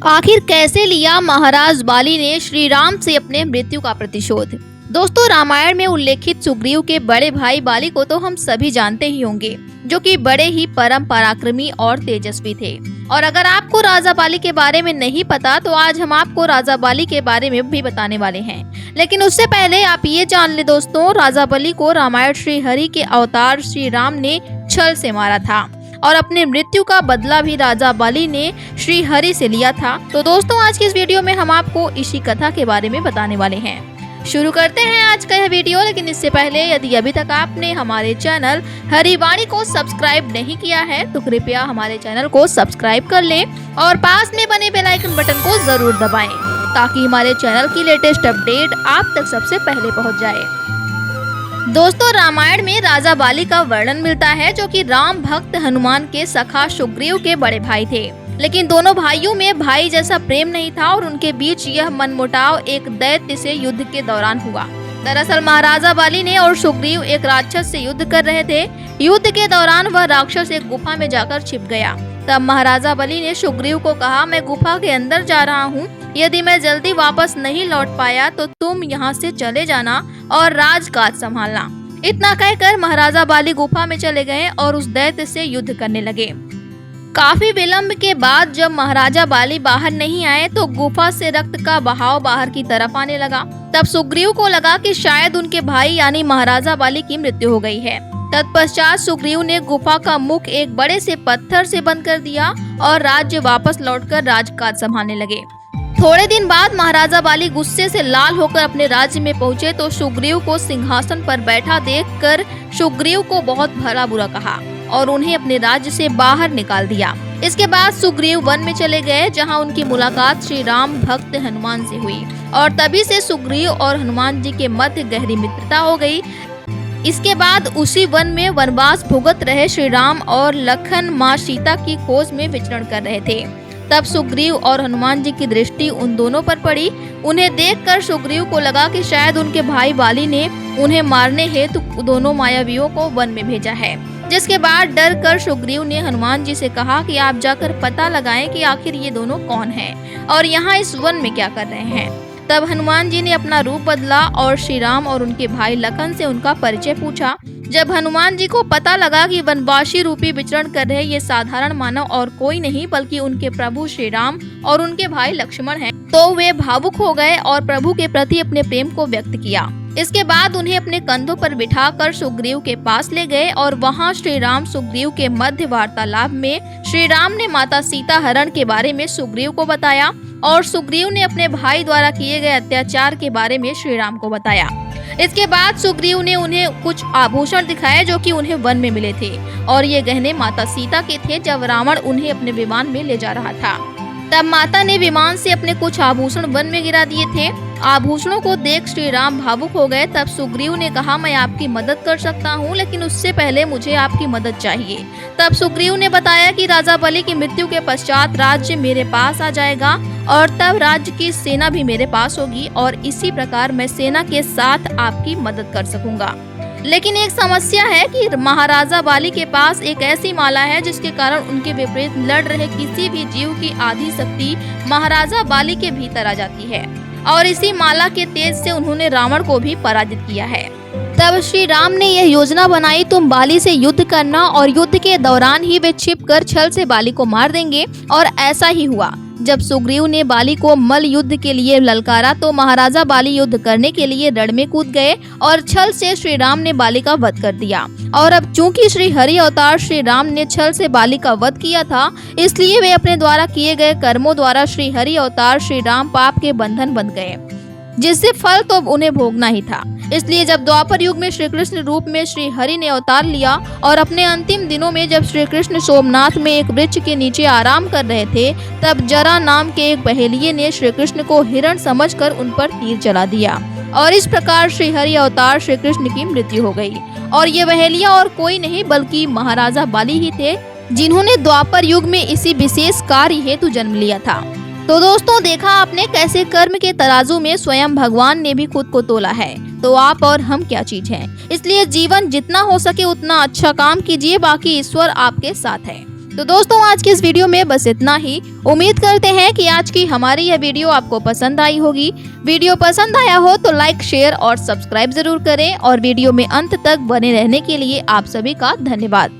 आखिर कैसे लिया महाराज बाली ने श्री राम से अपने मृत्यु का प्रतिशोध। दोस्तों, रामायण में उल्लेखित सुग्रीव के बड़े भाई बाली को तो हम सभी जानते ही होंगे, जो कि बड़े ही परम पराक्रमी और तेजस्वी थे। और अगर आपको राजा बाली के बारे में नहीं पता तो आज हम आपको राजा बाली के बारे में भी बताने वाले हैं। लेकिन उससे पहले आप ये जान ले दोस्तों, राजा बाली को रामायण श्री हरि के अवतार श्री राम ने छल से मारा था और अपने मृत्यु का बदला भी राजा बाली ने श्री हरि से लिया था। तो दोस्तों, आज की इस वीडियो में हम आपको इसी कथा के बारे में बताने वाले हैं। शुरू करते हैं आज का यह वीडियो। लेकिन इससे पहले यदि अभी तक आपने हमारे चैनल हरिवाणी को सब्सक्राइब नहीं किया है तो कृपया हमारे चैनल को सब्सक्राइब कर लें और पास में बने बेल आइकन बटन को जरूर दबाएं ताकि हमारे चैनल की लेटेस्ट अपडेट आप तक सबसे पहले पहुंच जाए। दोस्तों, रामायण में राजा बाली का वर्णन मिलता है, जो कि राम भक्त हनुमान के सखा सुग्रीव के बड़े भाई थे। लेकिन दोनों भाइयों में भाई जैसा प्रेम नहीं था और उनके बीच यह मनमुटाव एक दैत्य से युद्ध के दौरान हुआ। दरअसल महाराजा बाली ने और सुग्रीव एक राक्षस से युद्ध कर रहे थे। युद्ध के दौरान वह राक्षस एक गुफा में जाकर छिप गया। तब महाराजा बाली ने सुग्रीव को कहा, मैं गुफा के अंदर जा रहा हूँ, यदि मैं जल्दी वापस नहीं लौट पाया तो तुम यहाँ से चले जाना और राजकाज संभालना। इतना कहकर महाराजा बाली गुफा में चले गए और उस दैत्य से युद्ध करने लगे। काफी विलंब के बाद जब महाराजा बाली बाहर नहीं आए तो गुफा से रक्त का बहाव बाहर की तरफ आने लगा। तब सुग्रीव को लगा कि शायद उनके भाई यानी महाराजा बाली की मृत्यु हो गई है। तत्पश्चात सुग्रीव ने गुफा का मुख एक बड़े से पत्थर से बंद कर दिया और राज्य वापस लौटकर राजकाज संभालने लगे। थोड़े दिन बाद महाराजा बाली गुस्से से लाल होकर अपने राज्य में पहुंचे तो सुग्रीव को सिंहासन पर बैठा देखकर सुग्रीव को बहुत भला बुरा कहा और उन्हें अपने राज्य से बाहर निकाल दिया। इसके बाद सुग्रीव वन में चले गए, जहां उनकी मुलाकात श्री राम भक्त हनुमान से हुई और तभी से सुग्रीव और हनुमान जी के मध्य गहरी मित्रता हो गई। इसके बाद उसी वन में वनवास भुगत रहे श्री राम और लखन माँ सीता की खोज में विचरण कर रहे थे। तब सुग्रीव और हनुमान जी की दृष्टि उन दोनों पर पड़ी। उन्हें देखकर सुग्रीव को लगा कि शायद उनके भाई बाली ने उन्हें मारने हेतु दोनों मायावियों को वन में भेजा है। जिसके बाद डर कर सुग्रीव ने हनुमान जी से कहा कि आप जाकर पता लगाएं कि आखिर ये दोनों कौन हैं और यहाँ इस वन में क्या कर रहे हैं। तब हनुमान जी ने अपना रूप बदला और श्री राम और उनके भाई लखन से उनका परिचय पूछा। जब हनुमान जी को पता लगा कि वनवासी रूपी विचरण कर रहे ये साधारण मानव और कोई नहीं बल्कि उनके प्रभु श्री राम और उनके भाई लक्ष्मण हैं, तो वे भावुक हो गए और प्रभु के प्रति अपने प्रेम को व्यक्त किया। इसके बाद उन्हें अपने कंधों पर बिठाकर सुग्रीव के पास ले गए और वहां श्री राम सुग्रीव के मध्य वार्तालाप में श्री राम ने माता सीता हरण के बारे में सुग्रीव को बताया और सुग्रीव ने अपने भाई द्वारा किए गए अत्याचार के बारे में श्री राम को बताया। इसके बाद सुग्रीव ने उन्हें कुछ आभूषण दिखाए जो कि उन्हें वन में मिले थे और ये गहने माता सीता के थे जब रावण उन्हें अपने विमान में ले जा रहा था। तब माता ने विमान से अपने कुछ आभूषण वन में गिरा दिए थे। आभूषणों को देख श्री राम भावुक हो गए। तब सुग्रीव ने कहा, मैं आपकी मदद कर सकता हूँ, लेकिन उससे पहले मुझे आपकी मदद चाहिए। तब सुग्रीव ने बताया कि राजा बलि की मृत्यु के पश्चात राज्य मेरे पास आ जाएगा और तब राज्य की सेना भी मेरे पास होगी और इसी प्रकार मैं सेना के साथ आपकी मदद कर सकूंगा। लेकिन एक समस्या है कि महाराजा बाली के पास एक ऐसी माला है जिसके कारण उनके विपरीत लड़ रहे किसी भी जीव की आधी शक्ति महाराजा बाली के भीतर आ जाती है और इसी माला के तेज से उन्होंने रावण को भी पराजित किया है। तब श्री राम ने यह योजना बनाई, तुम बाली से युद्ध करना और युद्ध के दौरान ही वे छिपकर छल से बाली को मार देंगे। और ऐसा ही हुआ। जब सुग्रीव ने बाली को मल्ल युद्ध के लिए ललकारा तो महाराजा बाली युद्ध करने के लिए रण में कूद गए और छल से श्री राम ने बाली का वध कर दिया। और अब चूंकि श्री हरि अवतार श्री राम ने छल से बाली का वध किया था, इसलिए वे अपने द्वारा किए गए कर्मों द्वारा श्री हरि अवतार श्री राम पाप के बंधन बंध गए, जिससे फल तो उन्हें भोगना ही था। इसलिए जब द्वापर युग में श्री कृष्ण रूप में श्री हरि ने अवतार लिया और अपने अंतिम दिनों में जब श्री कृष्ण सोमनाथ में एक वृक्ष के नीचे आराम कर रहे थे, तब जरा नाम के एक बहेलिये ने श्री कृष्ण को हिरण समझकर उन पर तीर चला दिया और इस प्रकार श्री हरि अवतार श्री कृष्ण की मृत्यु हो गई। और ये बहेलिया और कोई नहीं बल्कि महाराजा बाली ही थे, जिन्होंने द्वापर युग में इसी विशेष कार्य हेतु जन्म लिया था। तो दोस्तों, देखा आपने कैसे कर्म के तराजू में स्वयं भगवान ने भी खुद को तोला है। तो आप और हम क्या चीज हैं। इसलिए जीवन जितना हो सके उतना अच्छा काम कीजिए, बाकी ईश्वर आपके साथ है। तो दोस्तों आज की इस वीडियो में बस इतना ही। उम्मीद करते हैं कि आज की हमारी यह वीडियो आपको पसंद आई होगी। वीडियो पसंद आया हो तो लाइक, शेयर और सब्सक्राइब जरूर करें और वीडियो में अंत तक बने रहने के लिए आप सभी का धन्यवाद।